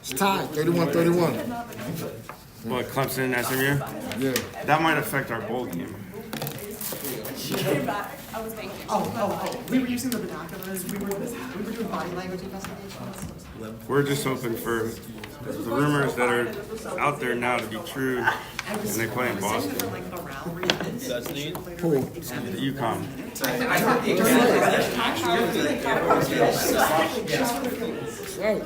It's tied, 31-31. What, Clemson and SMU? Yeah. That might affect our bowl game. She came back. I was thinking. Oh. We were using the binoculars. We were doing body language investigations. We're just hoping for the rumors that are out there now to be true, and they play in Boston. Who? UConn. Right.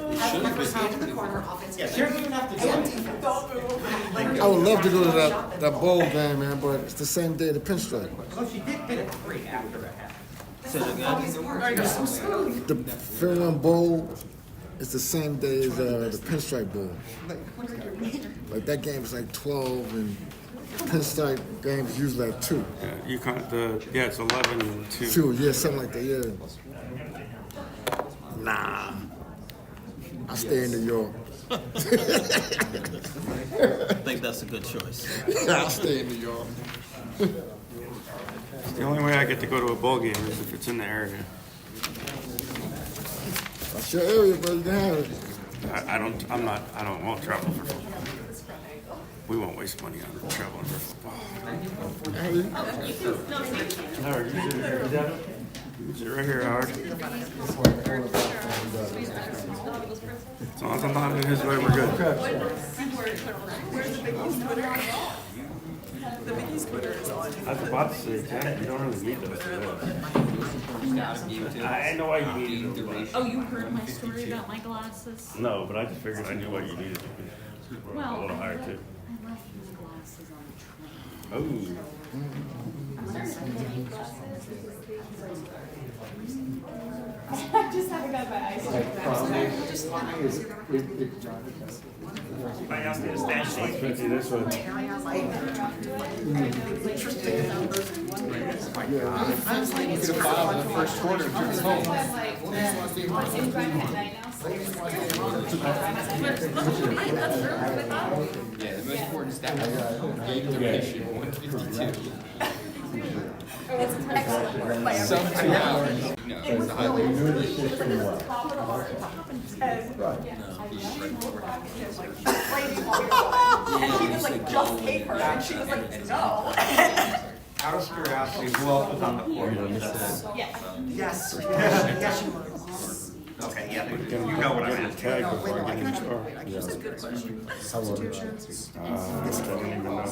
I would love to go to that bowl game, man, but it's the same day the pinstripe. The Fairlawn Bowl is the same day as the pinstripe bowl. Like that game is like 12, and the pinstripe game is usually like 2. Yeah, UConn. It's 11-2. 2, yeah, something like that. Yeah. Nah. I stay in New York. I think that's a good choice. I'll stay in New York. The only way I get to go to a bowl game is if it's in the area. That's your area, bro. You can have it. I won't travel for football. We won't waste money on traveling for football. Howard, use it right here, Howard. As long as I'm not in his way, we're good. Where's the Big East Twitter? The Big East Twitter is on. I was about to say, Jack, you don't really need those. I know why you needed them. Oh, you heard my story about my glasses? No, but I just figured I knew why you needed them. Well, A little higher, too. I left my glasses on the train. Oh. I just haven't got my eyes. I asked you to stand sheet. This one. Yeah, the most important stat was game duration, 152. Some 2 hours. No, it was the highlight. And he was like, just take her. And she was like, no. Out of curiosity, who else was on the court? Yes. She was. Okay, yeah, you know what I meant. Tag before I get in the car. Substitutions. I don't even know. It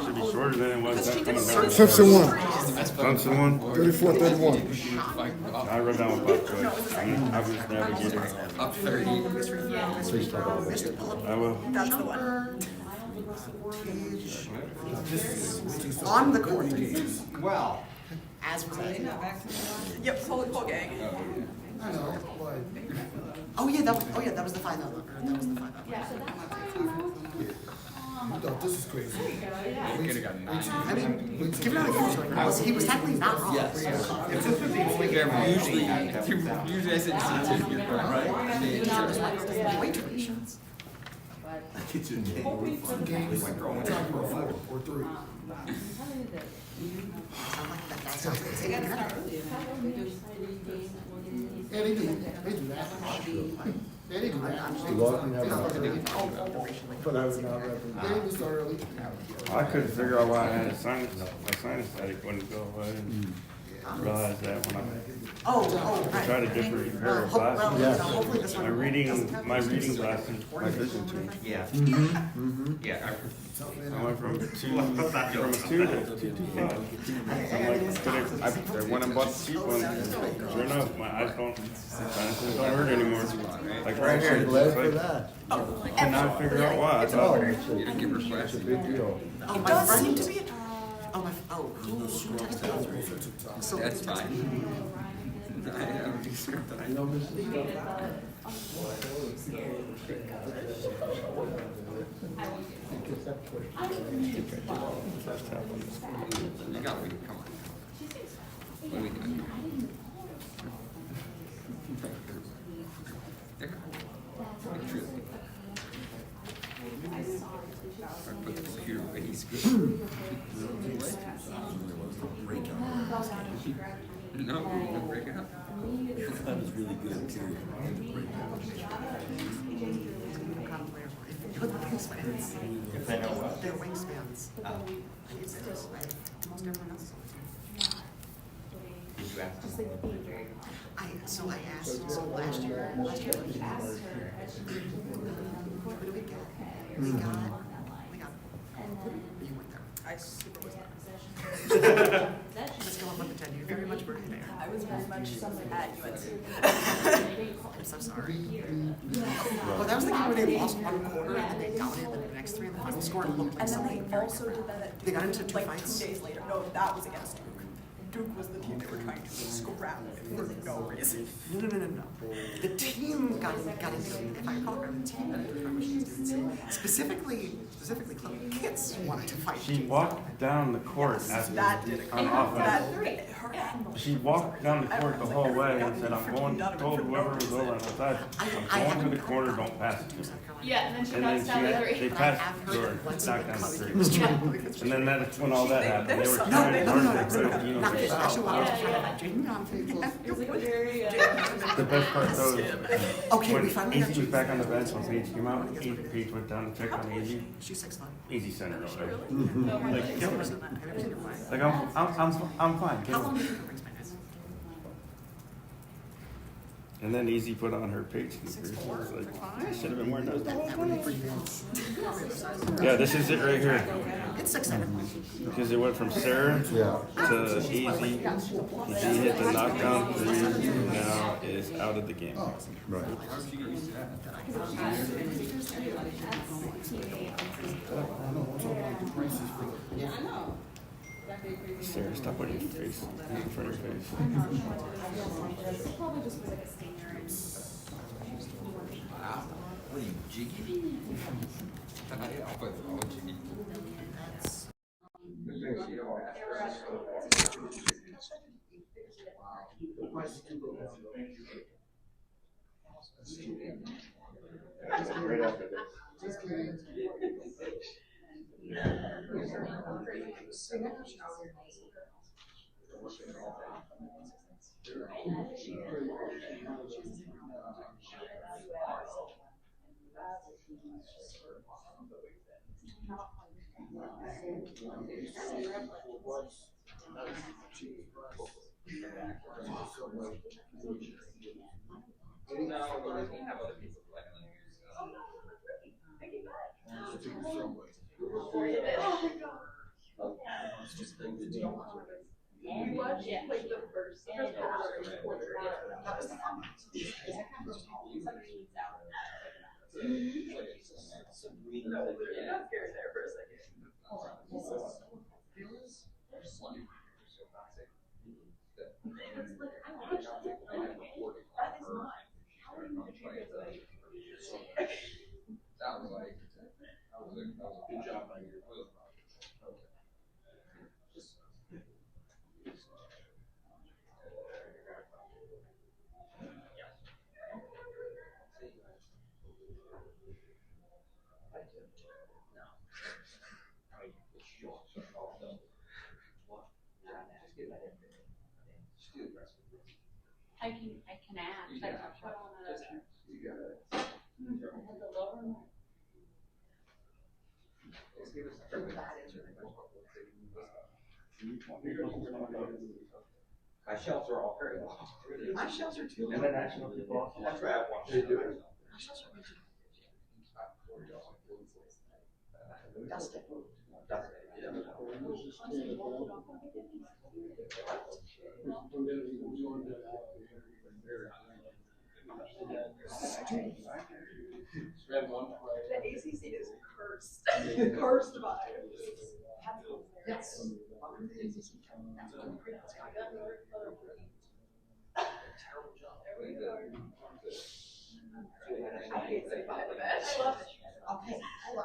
should be shorter than it was. That coming down. Clemson won. Clemson won. 34-31. I read down with Bob Joyce. I was navigating. Up 30. I will. That's the one. On the court. Well, As presented. Yep, whole gang. Oh yeah, that was the 5 That was the 5 This is crazy. Could have gotten 9. I mean, give it out again. He was technically not wrong. Yes. Usually I said C2, you're correct, right? Weight durations. Yeah, they do that. Yeah, they do that. But I was not repping. They didn't start early. I couldn't figure out why I had a sinus headache wouldn't go away. And realized that when I tried a different pair of glasses. Hopefully this My one. reading glasses, my vision changed. yeah. Yeah, I went from a 2 to 2.5. I'm like, I went and bought the cheap one. Sure enough, my eyes sinuses don't hurt anymore. Like right here, it's like, I cannot figure out why. I thought, You didn't give her flash. Oh, my Does friend. seem to be a Who texted me? So That's fine. I don't expect that. You got me, come on. What are we doing? Truly. I put the computer away, he's good. No, no break it up. That was really good, too. wingspans. If they know what. Their wingspans. I need theirs. Most everyone else. Did you ask them? So I asked, so last year, who did we get? We got, you went there. I super was there. Let's go up on the 10. You very much were there. I was very much at UNC. I'm so sorry. Well, that was the game where they lost one quarter and then they dominated the next three in the final score and looked like And then something they very also different. did that at They got into two like fights. 2 days later. No, that was against Duke. Duke was the team they were trying to scrap for no reason. No. The team got into it. If I recall correctly, the team got into it with students. Specifically, Chloe Kitts wanted to fight. She walked down the court after That did on offense. her hand. She walked down the court the whole way and said, "I'm going." Told whoever was over on the side, "I'm going to the corner. Don't pass it to me." Yeah, and then she And then knocks down the three. they But I passed have to her, heard that once knocked down the Chloe three. was trying to And then that's when all that happened. They were No, trying to no, work that's the not group, you know, not for this. Actually, foul. what I was Yeah, trying to do, not It was like very, The best part though is Okay, we when finally got Easy was you. back on the bench when Paige came out, Paige went down to check on Easy. She's 6'1". Easy center over there. I've never seen her play. Like I'm fine. How long do you think her wingspan is? And then Easy put on her Paige sneakers. I was like, I should have been wearing those the whole That would be time. pretty good. Yeah, this is it right here. It's 6'7". Because it went from Sarah to Easy. She hit the knockdown three. Now is out of the game. Right. Sarah, stop putting your face in front of your face. probably just was like a stinger and. What are you, jiggy? I'll put all jiggy. Right after this. I can add. I can put on the lower one. My shelves are all very long. My shells are too long. And the national football. That's right, I have one. My shells are way too long. Dustin. The ACC is cursed. Cursed by it. Yes. I hate sitting behind the bench. I love it. Okay, hold on.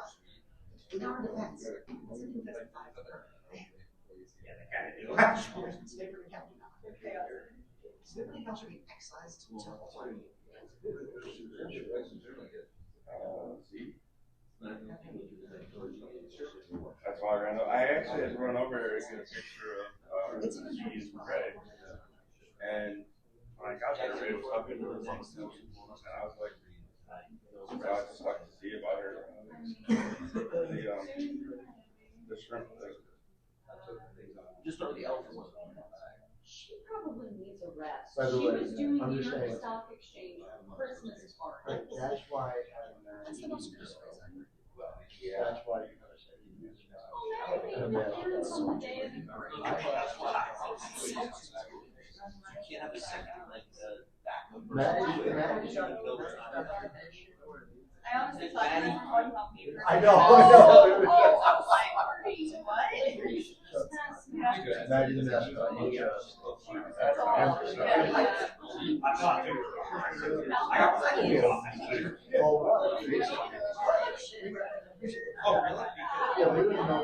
In our defense, Snipperly House should be excised to That's why I ran over. I actually had to run over there to get a picture of Easy's Ray. And when I got there, Ray was up in the room. And I was like, I just like to see about her. shrimp. Just over the elephant one. She probably needs a rest. By the She way, was doing I'm the just New York saying. Stock Exchange Christmas party. That's why. That's the most useful. That's why. Oh, maybe the parents on the day of the parade. You can't have a second, like, back of I honestly thought you were talking about me. I know. Oh, I was like, party, what? You should just pass me out. Maddie the mascot. Oh, really? Yeah, we wouldn't know.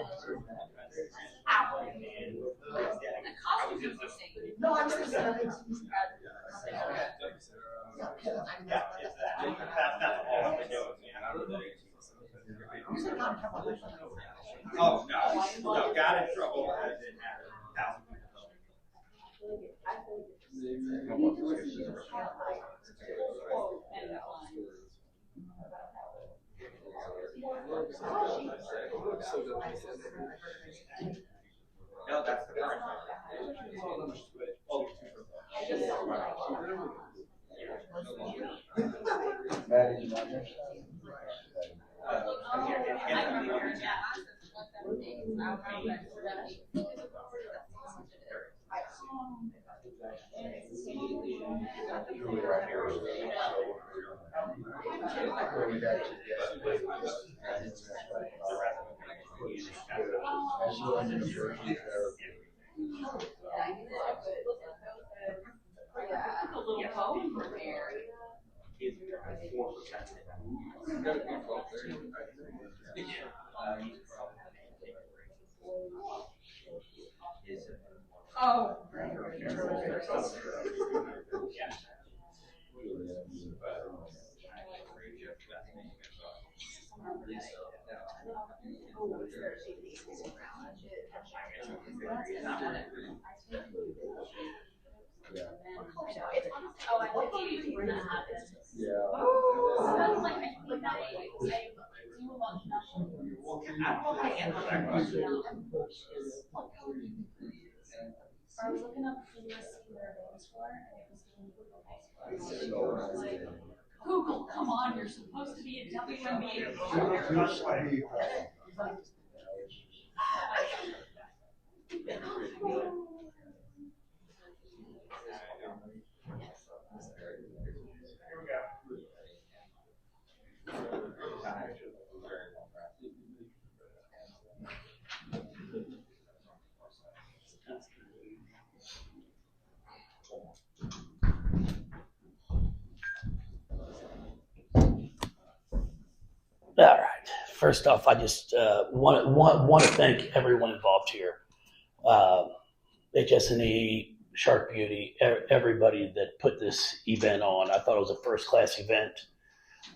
No, I'm just saying. Oh, no, got in trouble. I didn't have No, that's the current. Maddie, not next A little phone repair. Oh. Oh, I think we're not having. Yeah. So that's like, I think that I do a lot of I was looking up who was their names for, and it was Google High School. Google, come on, you're supposed to be a WNBA player. All right. First off, I just want to thank everyone involved here. HS&E, Shark Beauty, everybody that put this event on. I thought it was a first-class event.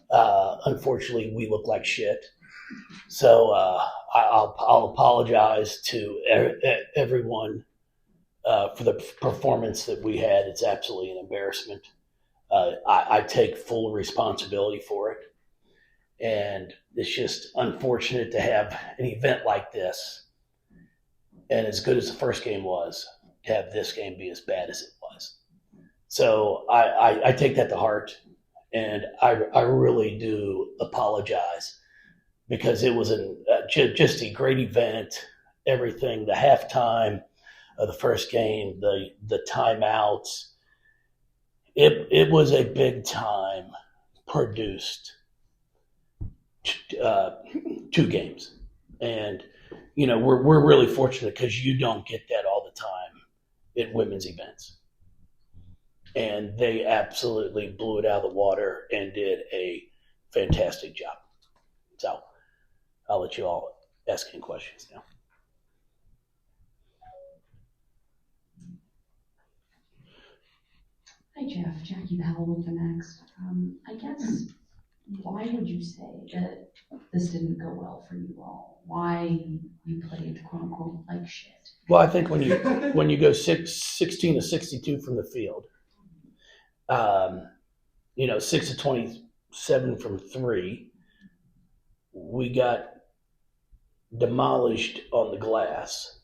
Unfortunately, we look like shit. So I'll apologize to everyone for the performance that we had. It's absolutely an embarrassment. I take full responsibility for it. And it's just unfortunate to have an event like this, and as good as the first game was, to have this game be as bad as it was. So I take that to heart, and I really do apologize, because it was just a great event. Everything, the halftime of the first game, the timeouts, it was a big time produced 2 games. And we're really fortunate, because you don't get that all the time at women's events, and they absolutely blew it out of the water and did a fantastic job. So I'll let you all ask any questions now. Hi Jeff, Jackie Powell with the Next. I guess, why would you say that this didn't go well for you all? Why you played quote unquote like shit? Well, I think when you go 16 to 62 from the field, 6 to 27 from 3, we got demolished on the glass.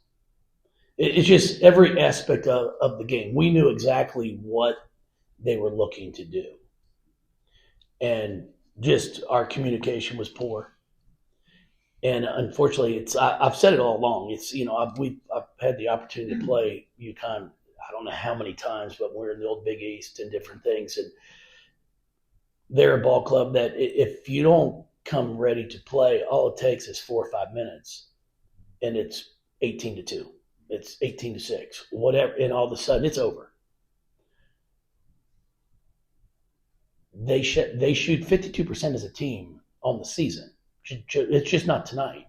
It's just every aspect of the game. We knew exactly what they were looking to do. And just our communication was poor. And unfortunately, I've said it all along. I've had the opportunity to play UConn, I don't know how many times, but we're in the old Big East and different things. And they're a ball club that if you don't come ready to play, all it takes is 4 or 5 minutes, and it's 18-2. It's 18-6, whatever, and all of a sudden it's over. They shoot 52% as a team on the season. It's just not tonight.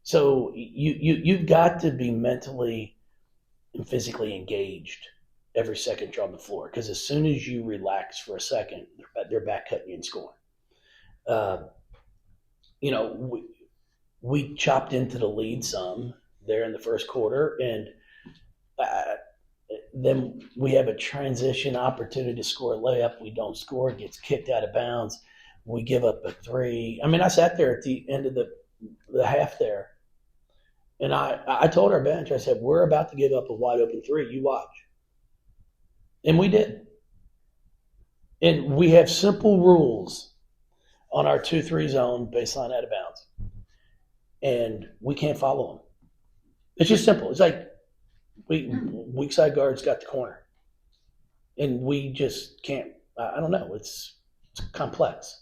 So you've got to be mentally and physically engaged every second you're on the floor, because as soon as you relax for a second, they're back cutting you and scoring. We chopped into the lead some there in the first quarter, and then we have a transition opportunity to score a layup. We don't score, it gets kicked out of bounds. We give up a three. I mean, I sat there at the end of the half there, and I told our bench, I said, we're about to give up a wide open three. You watch. And we did. And we have simple rules on our 2-3 zone baseline out of bounds, and we can't follow them. It's just simple. It's like weak side guards got the corner, and we just can't. I don't know. It's complex.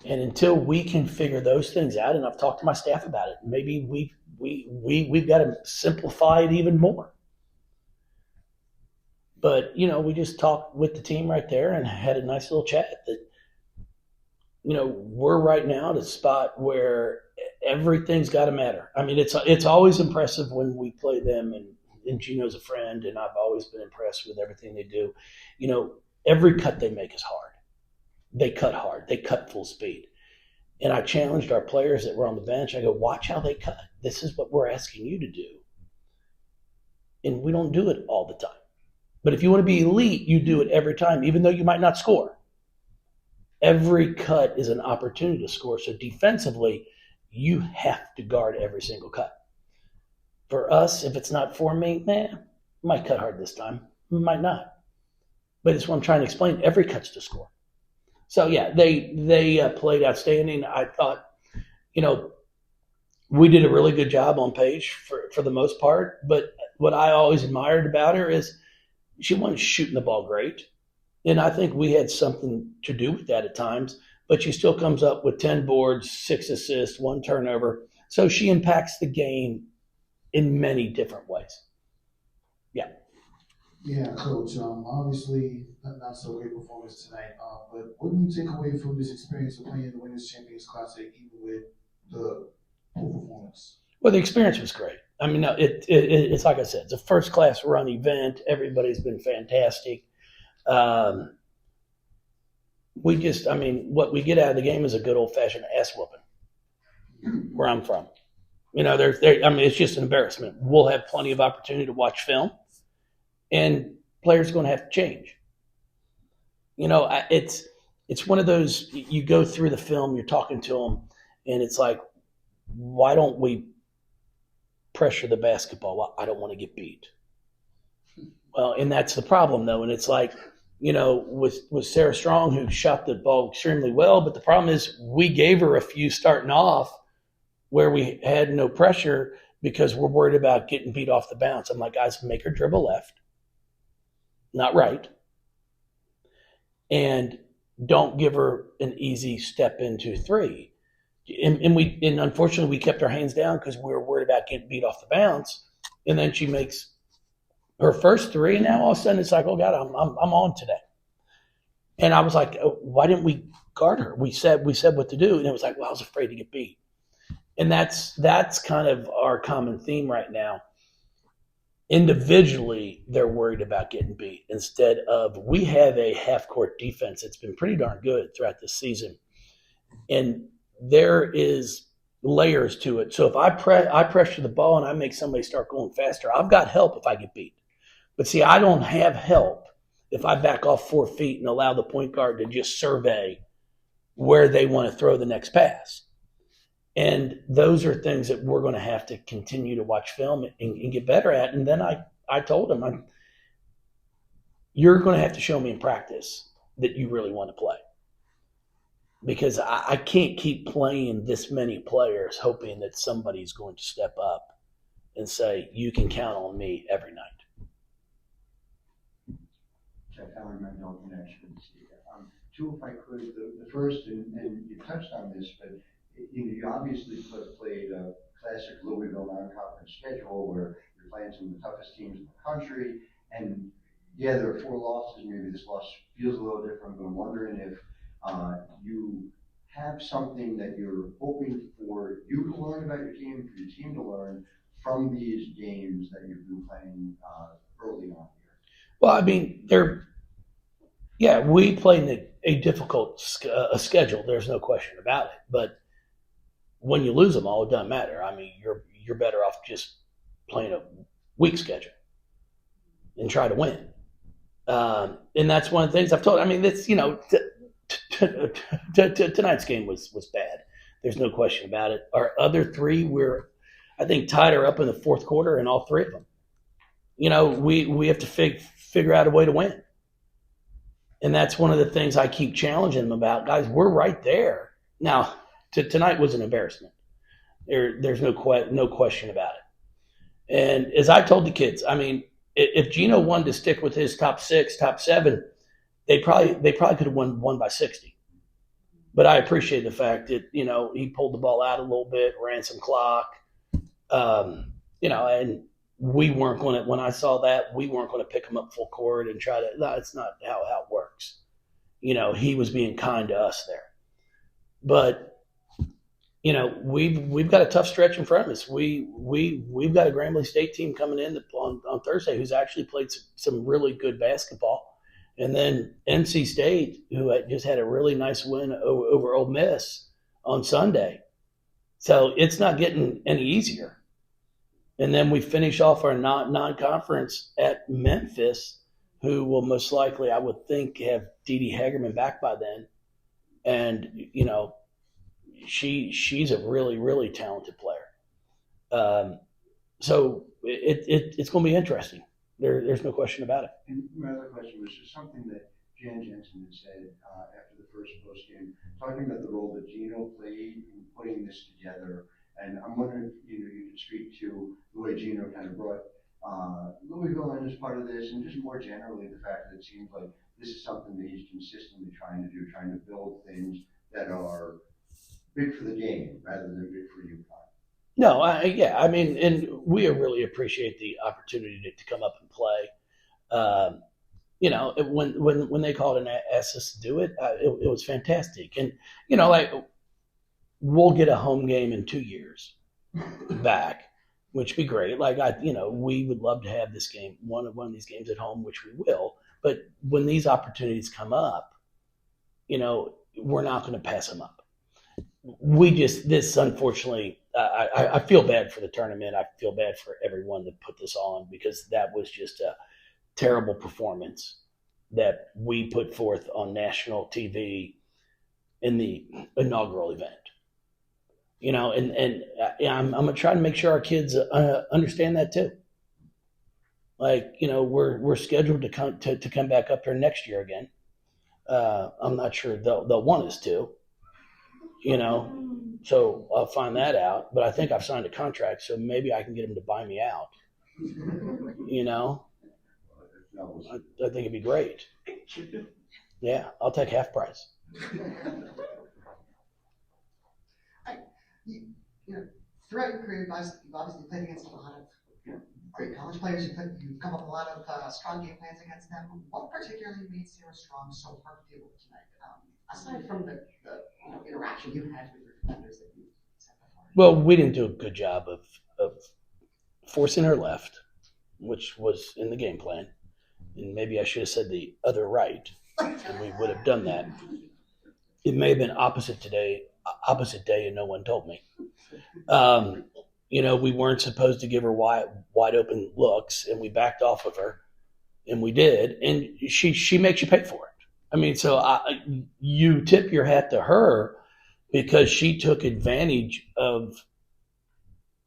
And until we can figure those things out, and I've talked to my staff about it, maybe we've got to simplify it even more. But, we just talked with the team right there and had a nice little chat that, we're right now at a spot where everything's got to matter. I mean, it's always impressive when we play them, and Gino's a friend, and I've always been impressed with everything they do. Every cut they make is hard. They cut hard. They cut full speed. And I challenged our players that were on the bench. I go, watch how they cut. This is what we're asking you to do. And we don't do it all the time. But if you want to be elite, you do it every time, even though you might not score. Every cut is an opportunity to score. So defensively, you have to guard every single cut. For us, if it's not for me, might cut hard this time. Might not. But it's what I'm trying to explain. Every cut's to score. So, yeah, they played outstanding. I thought, we did a really good job on Paige for the most part. But what I always admired about her is she wasn't shooting the ball great. And I think we had something to do with that at times. But she still comes up with 10 boards, 6 assists, 1 turnover. So she impacts the game in many different ways. Yeah. Yeah, Coach. Obviously, not so great performance tonight. But what do you take away from this experience of playing the Women's Champions Classic, even with the poor performance? Well, the experience was great. I mean, it's like I said, it's a first-class run event. Everybody's been fantastic. What we get out of the game is a good old-fashioned ass-whooping where I'm from. It's just an embarrassment. We'll have plenty of opportunity to watch film, and players are going to have to change. It's one of those, you go through the film, you're talking to them, and it's like, why don't we pressure the basketball? Well, I don't want to get beat. Well, and that's the problem, though. And it's like, with Sarah Strong, who shot the ball extremely well, but the problem is we gave her a few starting off where we had no pressure because we're worried about getting beat off the bounce. I'm like, guys, make her dribble left, not right. And don't give her an easy step into three. And unfortunately we kept our hands down because we were worried about getting beat off the bounce. And then she makes her first three, and now all of a sudden it's like, oh God, I'm on today. And I was like, oh, why didn't we guard her? We said what to do, and it was like, well, I was afraid to get beat. And that's kind of our common theme right now. Individually, they're worried about getting beat instead of, we have a half-court defense that's been pretty darn good throughout this season. And there is layers to it. So if I pressure the ball and I make somebody start going faster, I've got help if I get beat. But see, I don't have help if I back off 4 feet and allow the point guard to just survey where they want to throw the next pass. And those are things that we're going to have to continue to watch film and get better at. And then I told him, you're going to have to show me in practice that you really want to play. Because I can't keep playing this many players hoping that somebody's going to step up and say, you can count on me every night. Jeff Howard, Mandel Connection. Two, if I could, the first, and you touched on this, but you obviously played a classic Louisville non-conference schedule where you're playing some of the toughest teams in the country. And yeah, there are 4 losses. Maybe this loss feels a little different, but I'm wondering if you have something that you're hoping for you to learn about your team, for your team to learn from these games that you've been playing early on here. Well, I mean, we played a difficult schedule. There's no question about it. But when you lose them all, it doesn't matter. I mean, you're better off just playing a weak schedule and try to win. And that's one of the things I've told. I mean, that's, tonight's game was bad. There's no question about it. Our other 3 I think tied her up in the 4th quarter in all 3 of them. We have to figure out a way to win. And that's one of the things I keep challenging them about. Guys, we're right there. Now, tonight was an embarrassment. There's no question about it. And as I told the kids, I mean, if Gino wanted to stick with his top 6, top 7, they probably could have won by 60. But I appreciate the fact that, he pulled the ball out a little bit, ran some clock, and we weren't going to, when I saw that, we weren't going to pick him up full court and try to, no, it's not how it works. He was being kind to us there. But, we've got a tough stretch in front of us. We've got a Grambling State team coming in on Thursday who's actually played some really good basketball. And then NC State, who just had a really nice win over Ole Miss on Sunday. So it's not getting any easier. And then we finish off our non-conference at Memphis, who will most likely, I would think, have Dee Dee Hagerman back by then. And, she's a really, really talented player. So it's going to be interesting. There's no question about it. And my other question was just something that Jan Jensen had said after the first postgame, talking about the role that Gino played in putting this together. And I'm wondering if you could speak to the way Gino kind of brought Louisville in as part of this, and just more generally the fact that it seems like this is something that he's consistently trying to do, trying to build things that are big for the game rather than big for UConn. No, I mean, and we really appreciate the opportunity to come up and play. When they called and asked us to do it, it was fantastic. And, we'll get a home game in 2 years back, which would be great. We would love to have this game, one of these games at home, which we will. But when these opportunities come up, we're not going to pass them up. This unfortunately, I feel bad for the tournament. I feel bad for everyone that put this on, because that was just a terrible performance that we put forth on national TV in the inaugural event. I'm going to try to make sure our kids understand that too. We're scheduled to come back up here next year again. I'm not sure they'll want us to. So I'll find that out. But I think I've signed a contract, so maybe I can get them to buy me out. I think it'd be great. Yeah, I'll take half price. Throughout your career, you've obviously played against a lot of great college players. You've come up with a lot of strong game plans against them. What particularly made Sierra Strong so hard to deal with tonight? Aside from the interaction you had with your defenders that you said before. Well, we didn't do a good job of forcing her left, which was in the game plan. And maybe I should have said the other right, and we would have done that. It may have been opposite day, and no one told me. We weren't supposed to give her wide open looks, and we backed off of her, and we did. And she makes you pay for it. I mean, so you tip your hat to her, because she took advantage of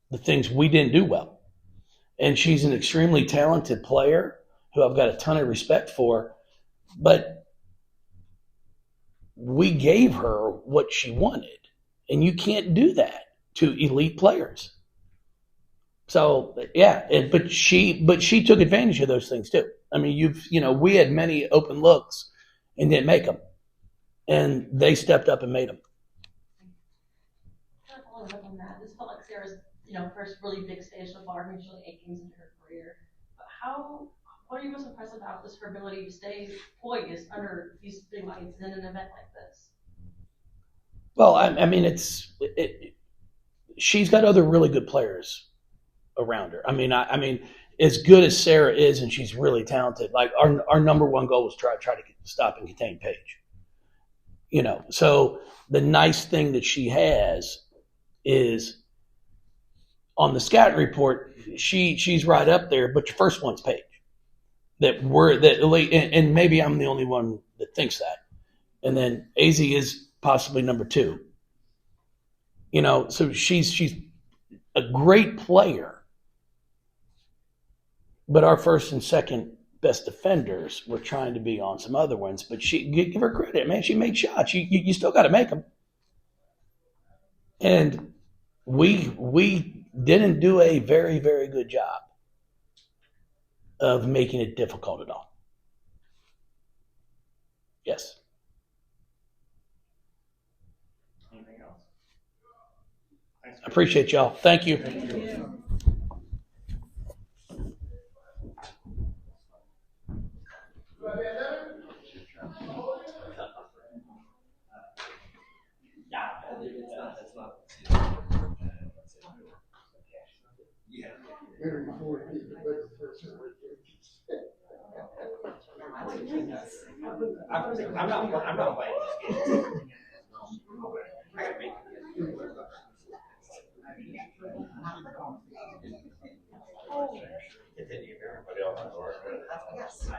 the things we didn't do well. And she's an extremely talented player who I've got a ton of respect for, but we gave her what she wanted, and you can't do that to elite players. So yeah, but she took advantage of those things too. I mean, we had many open looks and didn't make them, and they stepped up and made them. Kind of following up on that, this felt like Sarah's, first really big stage so far, usually 8 games into her career. But what are you most impressed about this, her ability to stay poised under these big lights in an event like this? Well, I mean, she's got other really good players around her. I mean, as good as Sarah is, and she's really talented, like our number one goal was try to stop and contain Paige. So the nice thing that she has is on the scouting report, she's right up there, but your first one's Paige. And maybe I'm the only one that thinks that. And then AZ is possibly number 2. So she's a great player, but our first and second best defenders were trying to be on some other ones. But give her credit, man. She made shots. You still got to make them. And we didn't do a very, very good job of making it difficult at all. Yes. Anything else? Thanks. I appreciate y'all. Thank you. I'm not playing this game. I gotta make continue everybody else on board. Yes.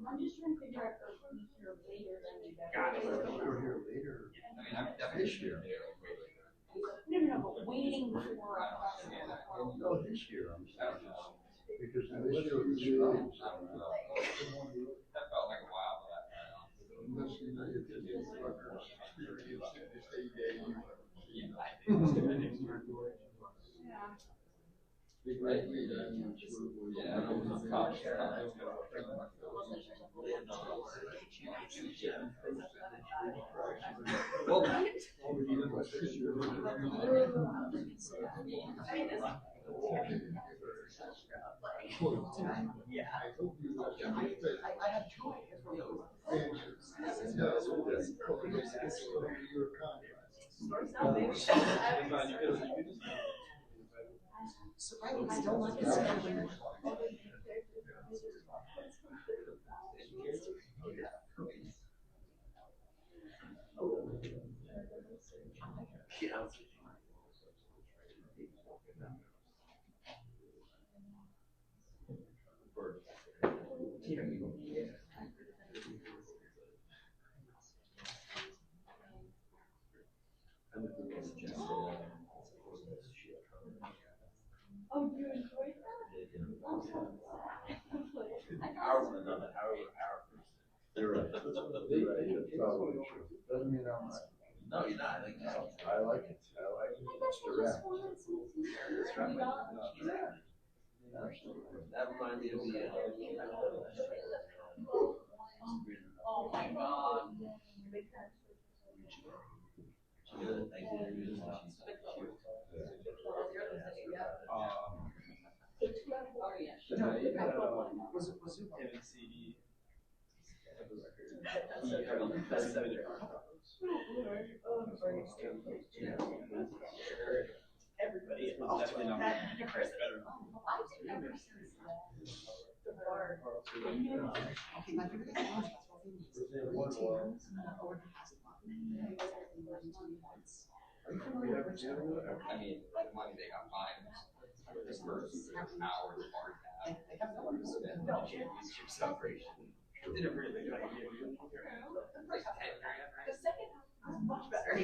I'm just trying to figure out if you're later than you We're here later. This year. No, but waiting for No, this year I'm saying. Because this year was strong. That felt like a while for that. I have 2 ideas for you. So right, still like it's Oh, you enjoyed that? Hours and another hour. They're right. probably true. Doesn't mean I'm right. No, you're not. Like, I like it. I like it. It's direct. That's right. that reminds me of the. Oh my God. Everybody involved. Definitely not Chris better. Okay, my favorite challenge was 3 teams over the past month. Are you familiar with which I mean, one thing I'm fine. The first hour of the bar tab. they have no one who's been Championship celebration. Did a really good idea. Like 10 grand, right? The second was much better.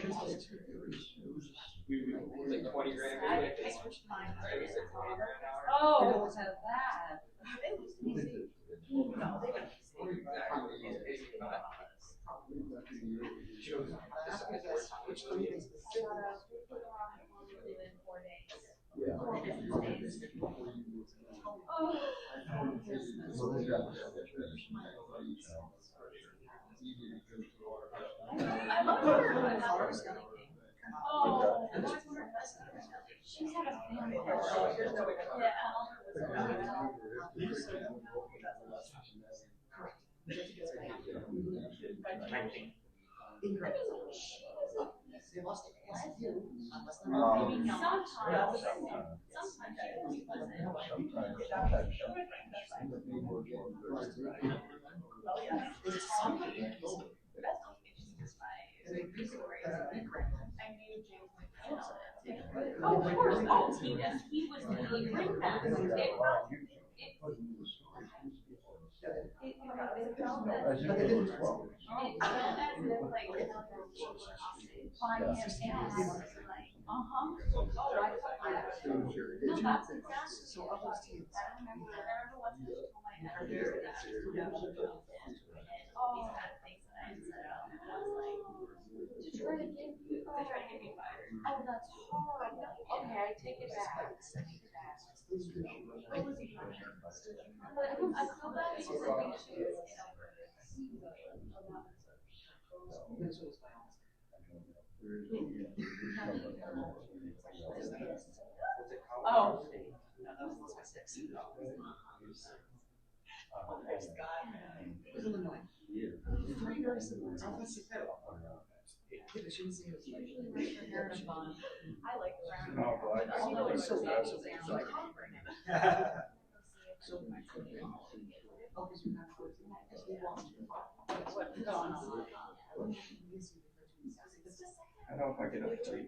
Like 20 grand. I switched mine. Right, it's like 20 grand an hour. Oh, to that. They used to be easy. No, they were easy. Exactly. He's paying $5. which three things Yeah. I love her. Oh, she's had a family. incorrect. They lost against you unless they're Oh, of course. Oh, he was the ring master. So of those teams, To try to get me fired. Oh, that's horrible. Okay, I take it back. I feel bad because I think she is. Oh. it was Illinois. Three very similar. Southwest they shouldn't see it as usually right for hair and bond. I like the round. No, but I You know, it's so bad, so they like. So, oh, because you have to, because we want to. What's going on? I know if I get a treat.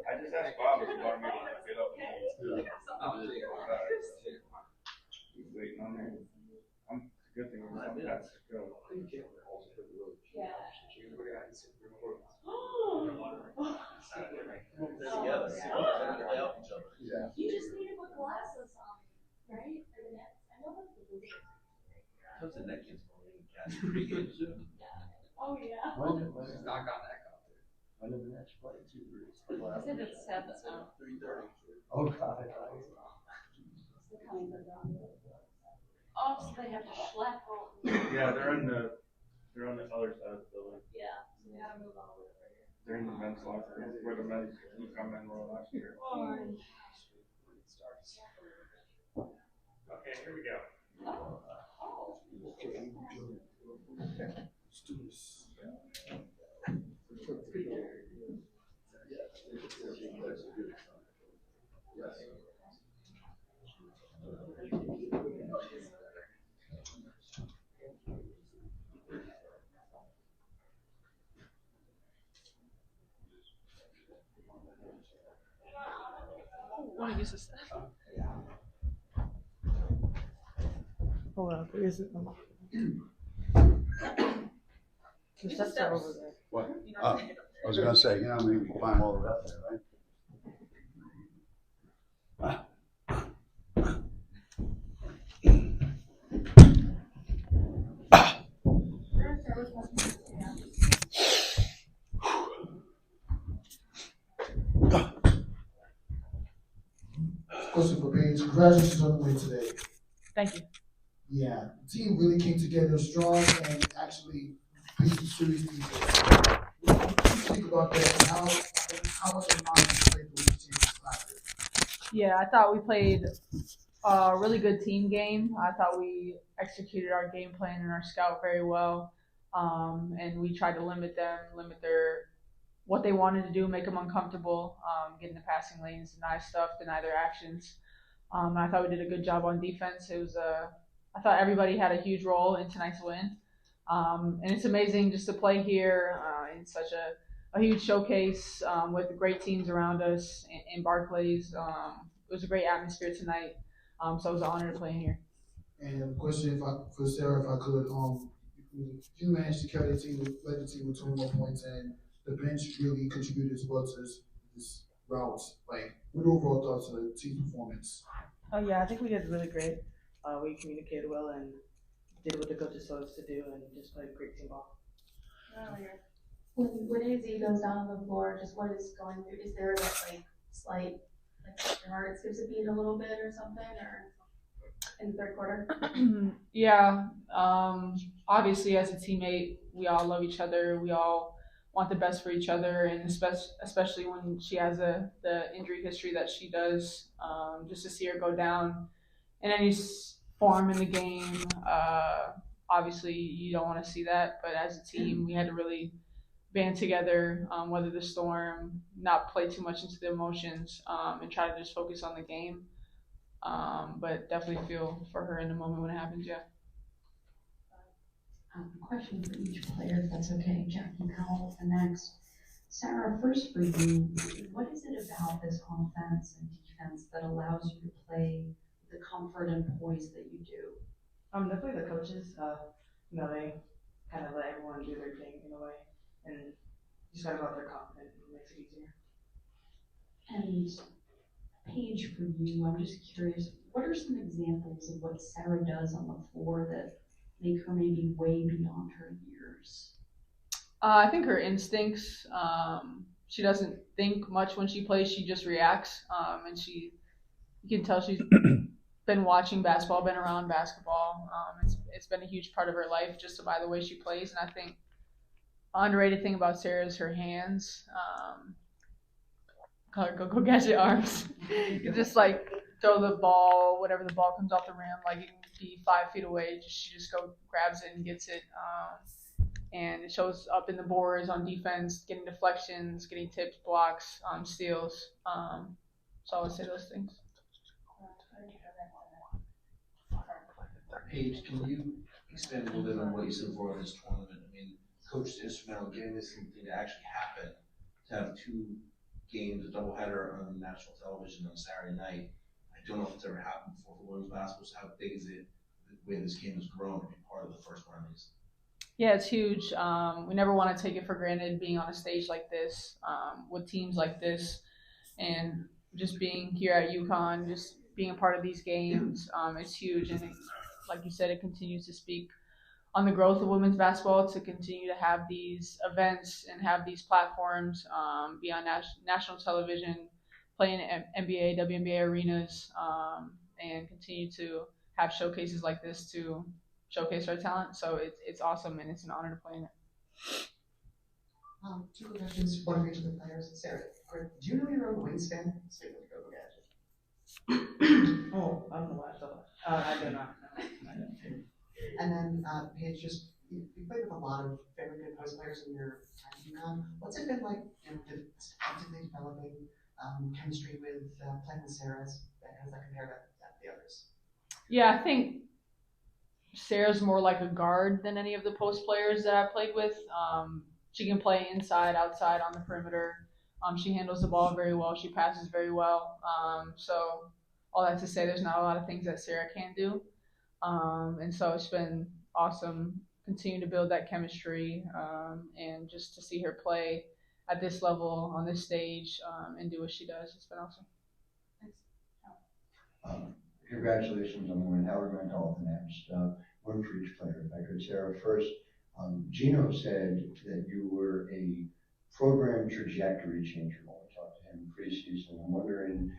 I just asked Bob if he wanted me to get up. He's waiting on me. It's a good thing we're not past the go. Yeah. You just need to put glasses on, right? I know that's the What's the next pretty good soon. Oh, yeah. Knock on that cup. When did the next play? I said it's 7, so. 3:30. Oh, God. Oh, so they have to schlep all. Yeah, they're on the other side of the building. Yeah, so we gotta move all over here. They're in the men's locker room where the men's UConn men were last year. Okay, here we go. Students. Want to use this? Hold on, there isn't one. The steps are over there. What? I was gonna say, you know, maybe we can climb all the way up there, right? Question for Paige. Congratulations on the win today. Thank you. Yeah, the team really came together strong and actually played some serious defense. What do you think about that and how much of mine you played the Women's Champions Classic? Yeah, I thought we played a really good team game. I thought we executed our game plan and our scout very well. And we tried to limit their what they wanted to do, make them uncomfortable, get in the passing lanes, deny stuff, deny their actions. I thought we did a good job on defense. I thought everybody had a huge role in tonight's win. And it's amazing just to play here in such a huge showcase with great teams around us in Barclays. It was a great atmosphere tonight. So it was an honor to play in here. And a question for Sarah, if I could. You managed to carry the team, led the team with 21 points, and the bench really contributed as well to this route. Like, what overall thoughts of the team performance? Oh yeah, I think we did really great. We communicated well and did what the coaches told us to do, and just played great team ball. When AZ goes down on the floor, just what is going through? Is there that slight your heart skips a beat a little bit or something, or in the third quarter? Yeah. Obviously, as a teammate, we all love each other. We all want the best for each other, and especially when she has the injury history that she does. Just to see her go down in any form in the game, obviously you don't want to see that. But as a team, we had to really band together, weather the storm, not play too much into the emotions, and try to just focus on the game. But definitely feel for her in the moment when it happens, yeah. Question for each player, if that's okay. Jackie Powell the next. Sarah, first for you, what is it about this offense and defense that allows you to play the comfort and poise that you do? Definitely the coaches. They kind of let everyone do their thing in a way, and you just gotta go out there confident, and it makes it easier. And Paige, for you, I'm just curious, what are some examples of what Sarah does on the floor that make her maybe way beyond her years? I think her instincts. She doesn't think much when she plays. She just reacts, and you can tell she's been watching basketball, been around basketball. It's been a huge part of her life just by the way she plays. And I think an underrated thing about Sarah is her hands. Go gadget arms. You just throw the ball, whatever the ball comes off the rim, like it can be 5 feet away. She just grabs it and gets it. And it shows up in the boards on defense, getting deflections, getting tips, blocks, steals. So I would say those things. Paige, can you expand a little bit on what you said before on this tournament? I mean, coach is instrumental in getting this thing to actually happen, to have 2 games, a doubleheader on national television on Saturday night. I don't know if it's ever happened before for women's basketball. So how big is it, the way this game has grown, to be part of the first one of these? Yeah, it's huge. We never want to take it for granted being on a stage like this, with teams like this, and just being here at UConn, just being a part of these games. It's huge, and like you said, it continues to speak on the growth of women's basketball, to continue to have these events and have these platforms, be on national television, play in NBA, WNBA arenas, and continue to have showcases like this to showcase our talent. So it's awesome, and it's an honor to play in it. 2 questions, one for each of the players. Sarah, do you know your own wingspan? Speaking of Go Gadget. Oh, I don't know why I thought that. I do not. And then, Paige, you played with a lot of very good post players in your time at UConn. What's it been like, actively developing chemistry with playing with Sarah? How does that compare to the others? Yeah, I think Sarah's more like a guard than any of the post players that I've played with. She can play inside, outside, on the perimeter. She handles the ball very well. She passes very well. So all that to say, there's not a lot of things that Sarah can't do. And so it's been awesome continuing to build that chemistry, and just to see her play at this level on this stage, and do what she does. It's been awesome. Thanks. Congratulations on the win. How are we going to all the next? One for each player. If I could, Sarah, first, Gino said that you were a program trajectory changer when we talked to him preseason. I'm wondering,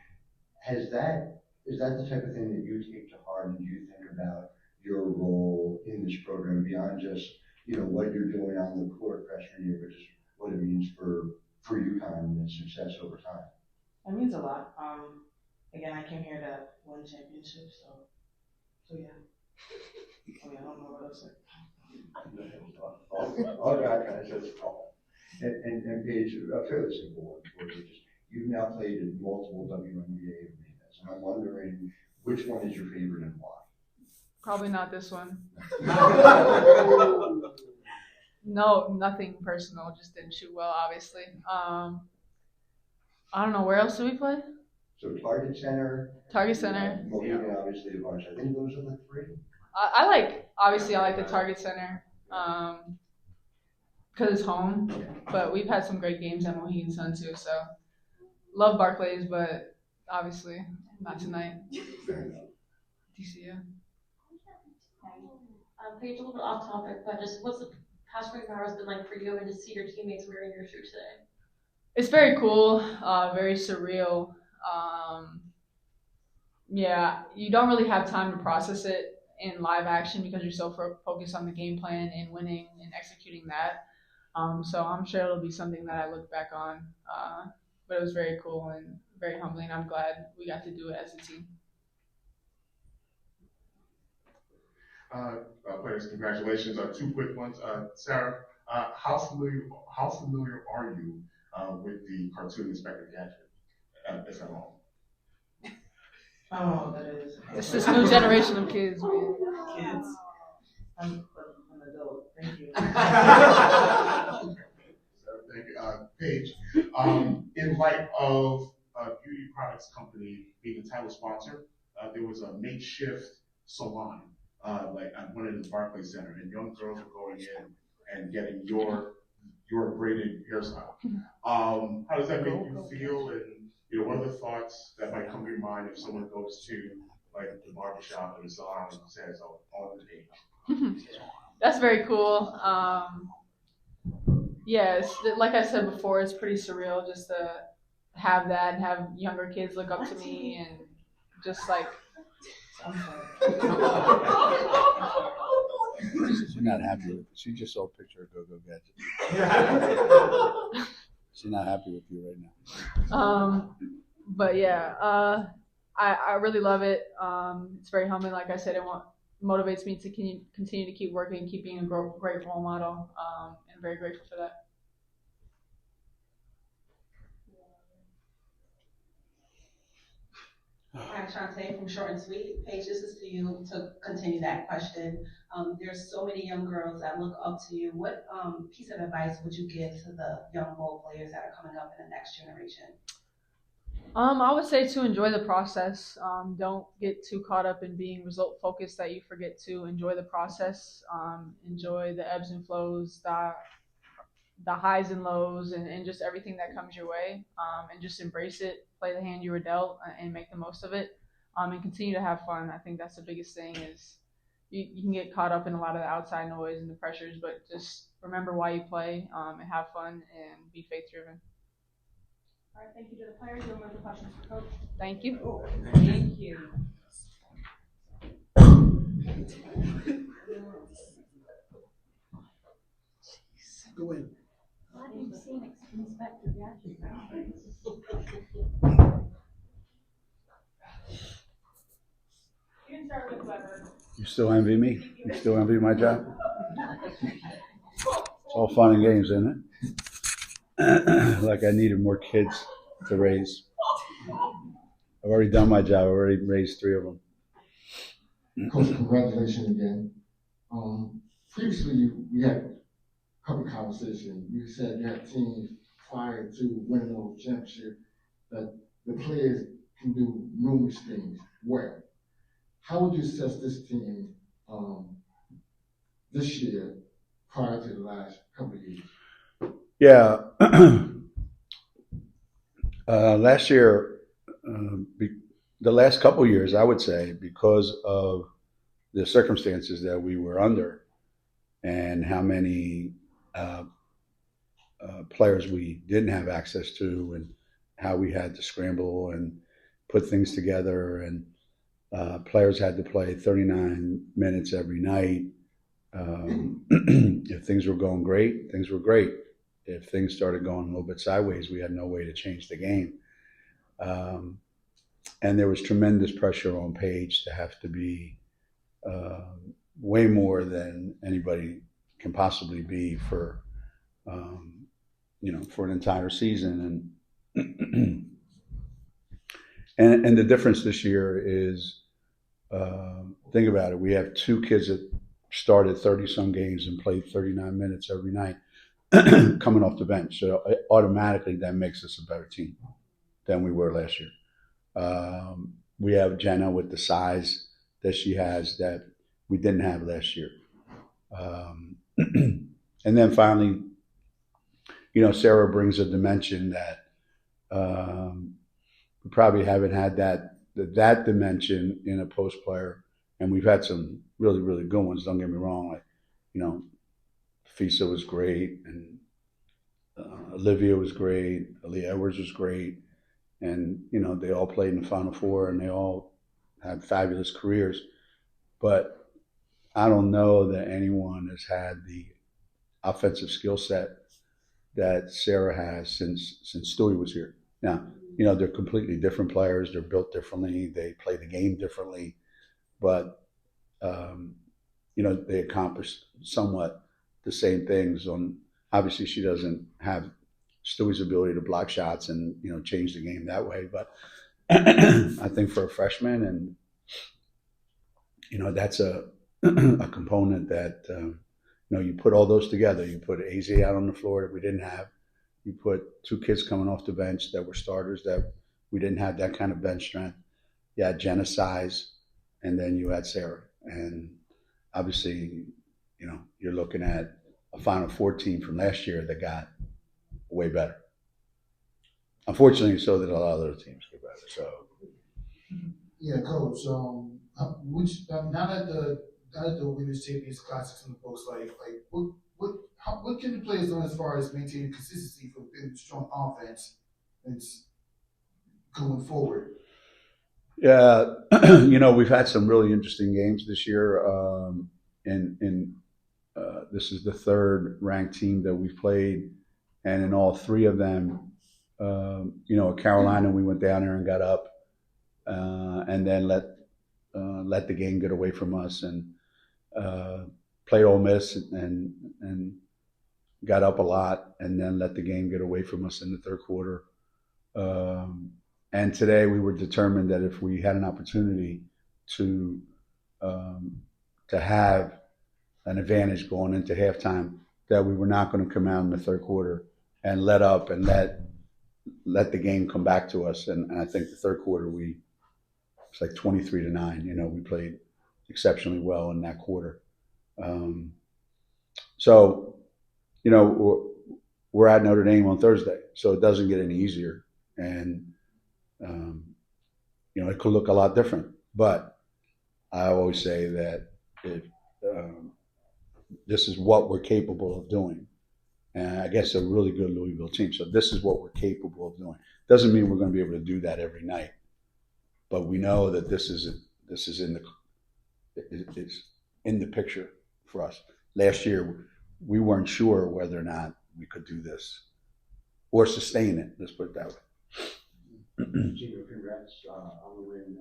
is that the type of thing that you take to heart, and do you think about your role in this program beyond just, what you're doing on the court freshman year, but just what it means for UConn and success over time? It means a lot. Again, I came here to win championships, so yeah. I mean, I don't know what else. All right, guys, that's all. And Paige, a fairly simple one for you. You've now played in multiple WNBA arenas, and I'm wondering which one is your favorite and why? Probably not this one. No, nothing personal. Just didn't shoot well, obviously. I don't know. Where else do we play? So Target Center. Mohegan, obviously a bunch. I think those are the three. I like the Target Center because it's home. But we've had some great games at Mohegan Sun too. So love Barclays, but obviously not tonight. DCU. Paige, a little bit off topic, but just what's the past 24 hours been like for you, and to see your teammates wearing your shirt today? It's very cool, very surreal. Yeah, you don't really have time to process it in live action because you're so focused on the game plan and winning and executing that. So I'm sure it'll be something that I look back on. But it was very cool and very humbling. I'm glad we got to do it as a team. Players, congratulations. Two quick ones. Sarah, how familiar are you with the cartoon Inspector Gadget, if at all? I don't know what that is. It's this new generation of kids, man. Kids. I'm an adult. Thank you. Thank you. Paige, in light of a beauty products company being the title sponsor, there was a makeshift salon at one of the Barclays Center, and young girls were going in and getting your braided hairstyle. How does that make you feel? And what are the thoughts that might come to your mind if someone goes to the barbershop or the salon and says, "Oh, on the page"? That's very cool. Yeah, like I said before, it's pretty surreal just to have that and have younger kids look up to me and just like. She's not happy with it. She just saw a picture of Go-Go Gadget. She's not happy with you right now. But yeah, I really love it. It's very humbling. Like I said, it motivates me to continue to keep working, keep being a great role model, and very grateful for that. Hi, Shantae from Short and Sweet. Paige, this is to you to continue that question. There's so many young girls that look up to you. What piece of advice would you give to the young role players that are coming up in the next generation? I would say to enjoy the process. Don't get too caught up in being result focused that you forget to enjoy the process. Enjoy the ebbs and flows, the highs and lows, and just everything that comes your way. And just embrace it. Play the hand you were dealt and make the most of it. And continue to have fun. I think that's the biggest thing is you can get caught up in a lot of the outside noise and the pressures, but just remember why you play and have fun and be faith driven. All right, thank you to the players. No more questions for Coach. Thank you. Thank you. Go in. Why didn't you see Inspector Gadget? You can start with whoever. You still envy me? You still envy my job? It's all fun and games, isn't it? Like I needed more kids to raise. I've already done my job. I've already raised 3 of them. Coach, congratulations again. Previously, we had a couple of conversations. You said you had teams prior to winning those championships that the players can do numerous things well. How would you assess this team this year prior to the last couple of years? Yeah. Last year, the last couple of years, I would say, because of the circumstances that we were under, and how many players we didn't have access to, and how we had to scramble and put things together, and players had to play 39 minutes every night. If things were going great, things were great. If things started going a little bit sideways, we had no way to change the game. And there was tremendous pressure on Paige to have to be way more than anybody can possibly be for, for an entire season. And the difference this year is, think about it. We have two kids that started 30-some games and played 39 minutes every night coming off the bench. So automatically that makes us a better team than we were last year. We have Jenna with the size that she has that we didn't have last year. And then finally, Sarah brings a dimension that we probably haven't had that dimension in a post player. And we've had some really, really good ones. Don't get me wrong. Like, Fisa was great, and Olivia was great. Aaliyah Edwards was great. And, they all played in the Final Four, and they all had fabulous careers. But I don't know that anyone has had the offensive skill set that Sarah has since Stewie was here. Now, they're completely different players. They're built differently. They play the game differently. But, they accomplish somewhat the same things. Obviously, she doesn't have Stewie's ability to block shots and, change the game that way. But I think for a freshman, and, that's a component that, you put all those together. You put AZ out on the floor that we didn't have. You put two kids coming off the bench that were starters that we didn't have that kind of bench strength. You had Jenna size, and then you had Sarah. And obviously, you're looking at a Final Four team from last year that got way better. Unfortunately, so did a lot of other teams get better. So, yeah, Coach. Now that the Women's Champions Classics in the books, what can the players learn as far as maintaining consistency for building strong offense and going forward? Yeah, we've had some really interesting games this year. This is the third ranked team that we've played, and in all three of them, at Carolina, we went down there and got up, and then let the game get away from us, and played Ole Miss and got up a lot, and then let the game get away from us in the third quarter. And today we were determined that if we had an opportunity to have an advantage going into halftime, that we were not going to come out in the third quarter and let up and let the game come back to us. And I think the third quarter it's like 23-9. We played exceptionally well in that quarter. So we're at Notre Dame on Thursday, so it doesn't get any easier. And it could look a lot different, but I always say that this is what we're capable of doing. And I guess a really good Louisville team. So this is what we're capable of doing. Doesn't mean we're going to be able to do that every night, but we know that this is in the picture for us. Last year, we weren't sure whether or not we could do this or sustain it. Let's put it that way. Gino, congrats on the win.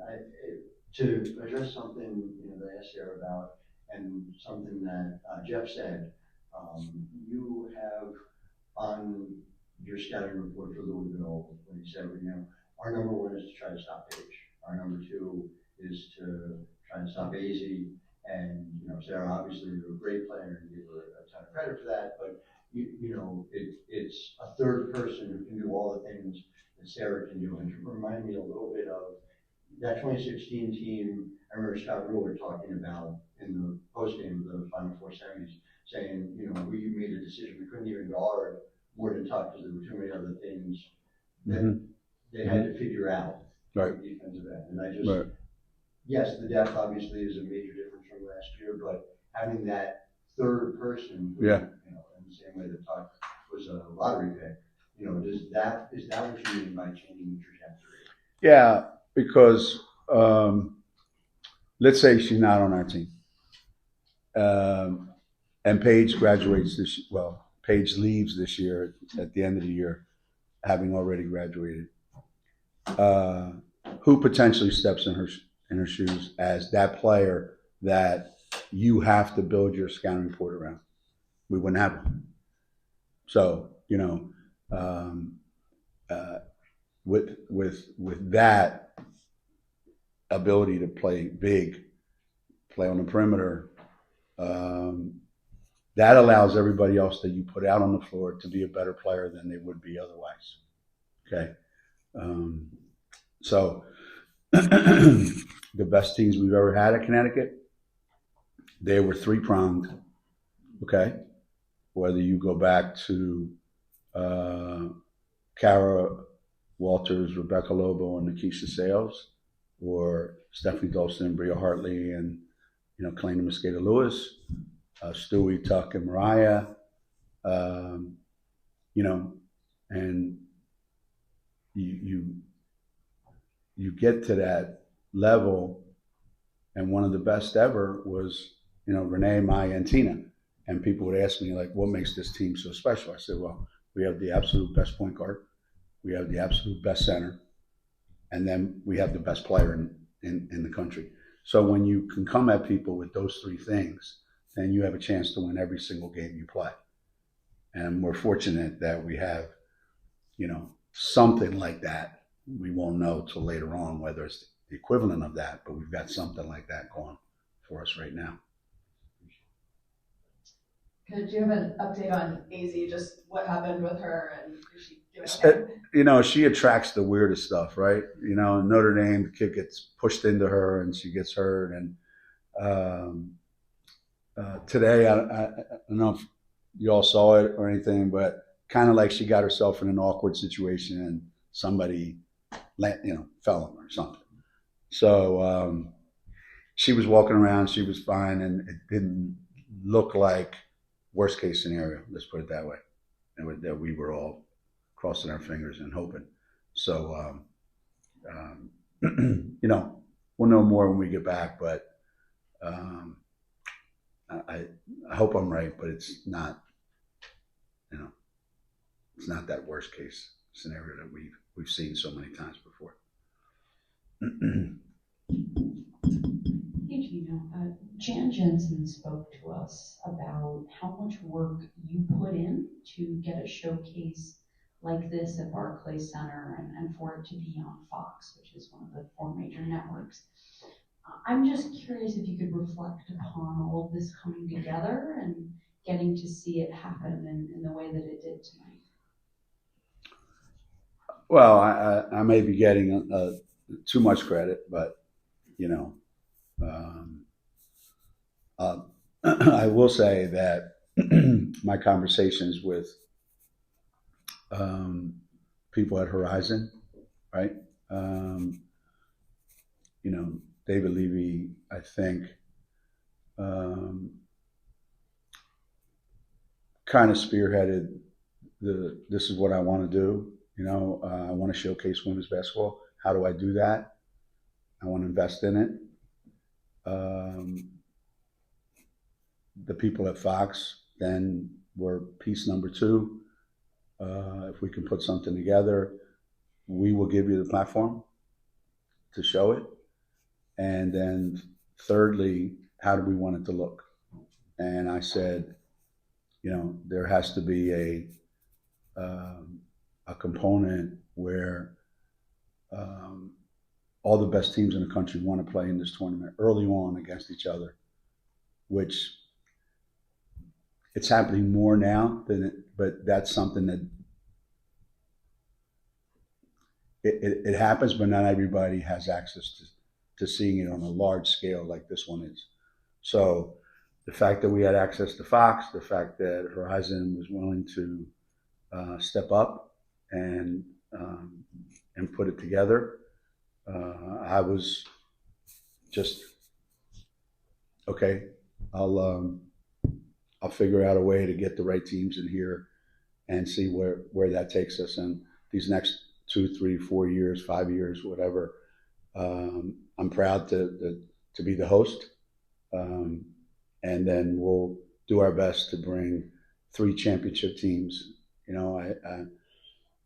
To address something that I asked Sarah about, and something that Jeff said, you have on your scouting report for Louisville when you said, our number one is to try to stop Paige. Our number two is to try to stop AZ. And Sarah, obviously, you're a great player and give her a ton of credit for that. But it's a third person who can do all the things that Sarah can do. And to remind me a little bit of that 2016 team, I remember Scott Ruler talking about in the postgame of the Final Four semis, saying, we made a decision. We couldn't even guard more than tough because there were too many other things that they had to figure out. Right. Defensive end. And yes, the depth obviously is a major difference from last year, but having that third person. Yeah. You know, in the same way that Todd was a lottery pick. You know, is that what you mean by changing the trajectory? Yeah, because let's say she's not on our team, and Paige graduates Paige leaves this year at the end of the year, having already graduated. Who potentially steps in her shoes as that player that you have to build your scouting report around? We wouldn't have one. So, you know, with that ability to play big, play on the perimeter, that allows everybody else that you put out on the floor to be a better player than they would be otherwise. Okay. So the best teams we've ever had at Connecticut, they were three-pronged. Okay. Whether you go back to Kara Walters, Rebecca Lobo, and Nikisha Sales, or Stephanie Dolson, Bria Hartley, and Kalena Mosqueda Lewis, Stewie, Tuck, and Mariah, and you get to that level, and one of the best ever was Renee, Maya, and Tina, and people would ask me like, what makes this team so special? I said, well, we have the absolute best point guard, we have the absolute best center, and then we have the best player in the country. So when you can come at people with those three things, then you have a chance to win every single game you play. And we're fortunate that we have, something like that. We won't know till later on whether it's the equivalent of that, but we've got something like that going for us right now. Could you have an update on AZ, just what happened with her, and is she doing okay? She attracts the weirdest stuff, right? In Notre Dame, the kid gets pushed into her and she gets hurt. And today, I don't know if you all saw it or anything, but kind of like she got herself in an awkward situation and somebody, fell on her or something. So she was walking around, she was fine, and it didn't look like worst case scenario, let's put it that way, and that we were all crossing our fingers and hoping. So, we'll know more when we get back, but I hope I'm right, but it's not, it's not that worst case scenario that we've seen so many times before. Hey, Gino. Jan Jensen spoke to us about how much work you put in to get a showcase like this at Barclays Center and for it to be on Fox, which is one of the 4 major networks. I'm just curious if you could reflect upon all of this coming together and getting to see it happen in the way that it did tonight. Well, I may be getting too much credit, but I will say that my conversations with people at Horizon, right? David Levy, I think, kind of spearheaded this is what I want to do. I want to showcase women's basketball. How do I do that? I want to invest in it. The people at Fox then were piece number 2. If we can put something together, we will give you the platform to show it. And then thirdly, how do we want it to look? And I said, there has to be a component where all the best teams in the country want to play in this tournament early on against each other, which it's happening more now but that's something that it happens, but not everybody has access to seeing it on a large scale like this one is. So the fact that we had access to Fox, the fact that Horizon was willing to step up and put it together, I was just, okay, I'll I'll figure out a way to get the right teams in here and see where that takes us. And these next 2, 3, 4 years, 5 years, whatever, I'm proud to be the host. And then we'll do our best to bring 3 championship teams. You know,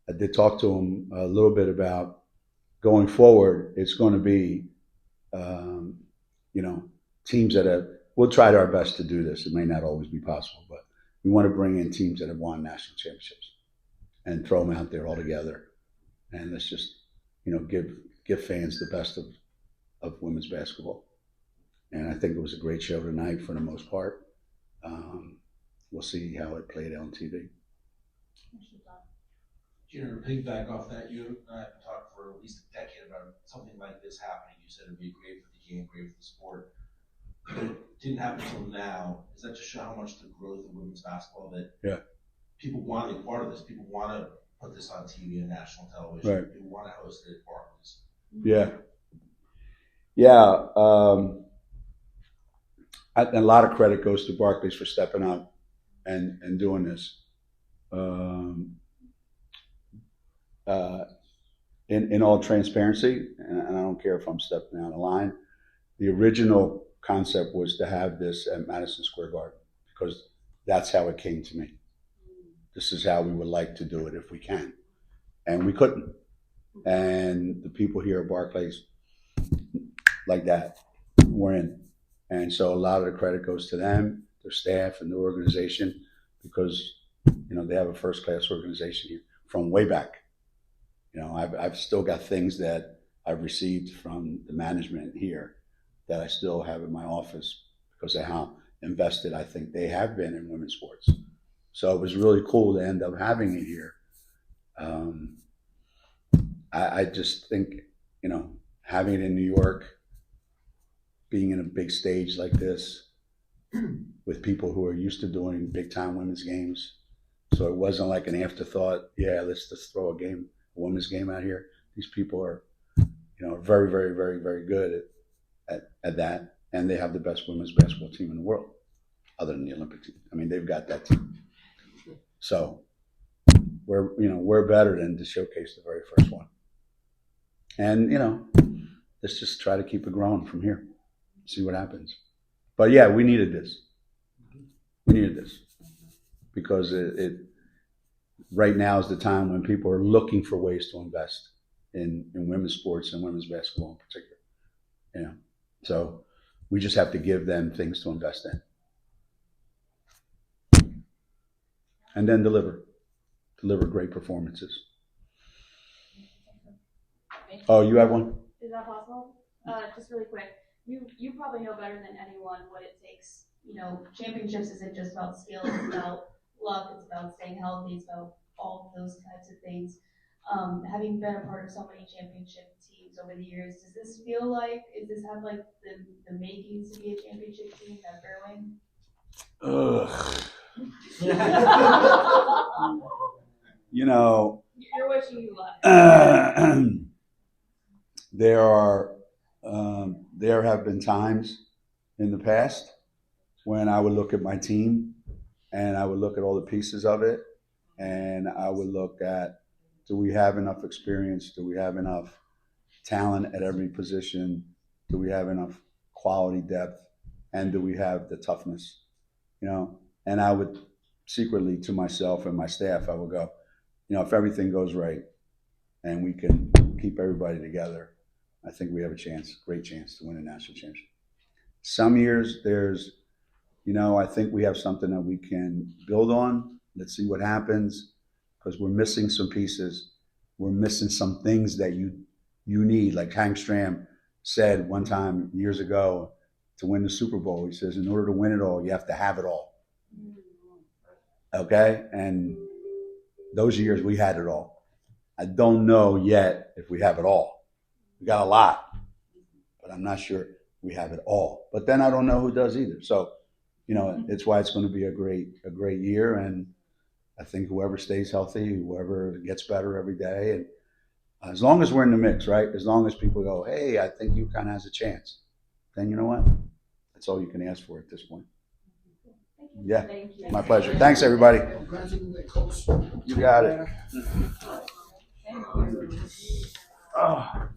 I did talk to him a little bit about going forward. It's going to be, you know, teams that have, we'll try our best to do this. It may not always be possible, but we want to bring in teams that have won national championships and throw them out there all together. And let's just, you know, give fans the best of women's basketball. And I think it was a great show tonight for the most part. We'll see how it played out on TV. Junior, to piggyback off that, you and I have talked for at least a decade about something like this happening. You said it'd be great for the game, great for the sport. But it didn't happen until now. Does that just show how much the growth of women's basketball that people want to be part of this? People want to put this on TV and national television. Right. People want to host it at Barclays. Yeah. Yeah. A lot of credit goes to Barclays for stepping up and doing this. In all transparency, and I don't care if I'm stepping out of line, the original concept was to have this at Madison Square Garden because that's how it came to me. This is how we would like to do it if we can. And we couldn't. And the people here at Barclays, like that, were in. And so a lot of the credit goes to them, their staff, and their organization because, you know, they have a first-class organization here from way back. You know, I've still got things that I've received from the management here that I still have in my office because of how invested I think they have been in women's sports. So it was really cool to end up having it here. I just think, you know, having it in New York, being in a big stage like this with people who are used to doing big time women's games. So it wasn't like an afterthought. Yeah, let's just throw a women's game out here. These people are, you know, very, very, very, very good at that. And they have the best women's basketball team in the world, other than the Olympic team. I mean, they've got that team. So we're better than to showcase the very first one. And, you know, let's just try to keep it growing from here. See what happens. But yeah, we needed this. We needed this because it right now is the time when people are looking for ways to invest in women's sports and women's basketball in particular. You know, so we just have to give them things to invest in, and then deliver great performances. Oh, you have one? Is that possible? Just really quick. You probably know better than anyone what it takes. You know, championships isn't just about skill, it's about luck, it's about staying healthy, it's about all of those types of things. Having been a part of so many championship teams over the years, does this have like the makings to be a championship team at Berwyn? Ugh. You know, You're wishing you luck. There have been times in the past when I would look at my team and I would look at all the pieces of it and I would look at, do we have enough experience? Do we have enough talent at every position? Do we have enough quality depth? And do we have the toughness? You know, and I would secretly to myself and my staff, I would go, you know, if everything goes right and we can keep everybody together, I think we have a great chance to win a national championship. Some years there's, you know, I think we have something that we can build on. Let's see what happens because we're missing some pieces. We're missing some things that you need. Like Hank Stram said one time years ago to win the Super Bowl, he says, in order to win it all, you have to have it all. Okay? And those years we had it all. I don't know yet if we have it all. We got a lot, but I'm not sure we have it all. But then I don't know who does either. So, you know, it's why it's going to be a great year. And I think whoever stays healthy, whoever gets better every day, and as long as we're in the mix, right? As long as people go, hey, I think UConn has a chance, then you know what? That's all you can ask for at this point. Yeah, Thank you. my pleasure. Thanks, everybody. Congratulations, Coach. You got it. Oh.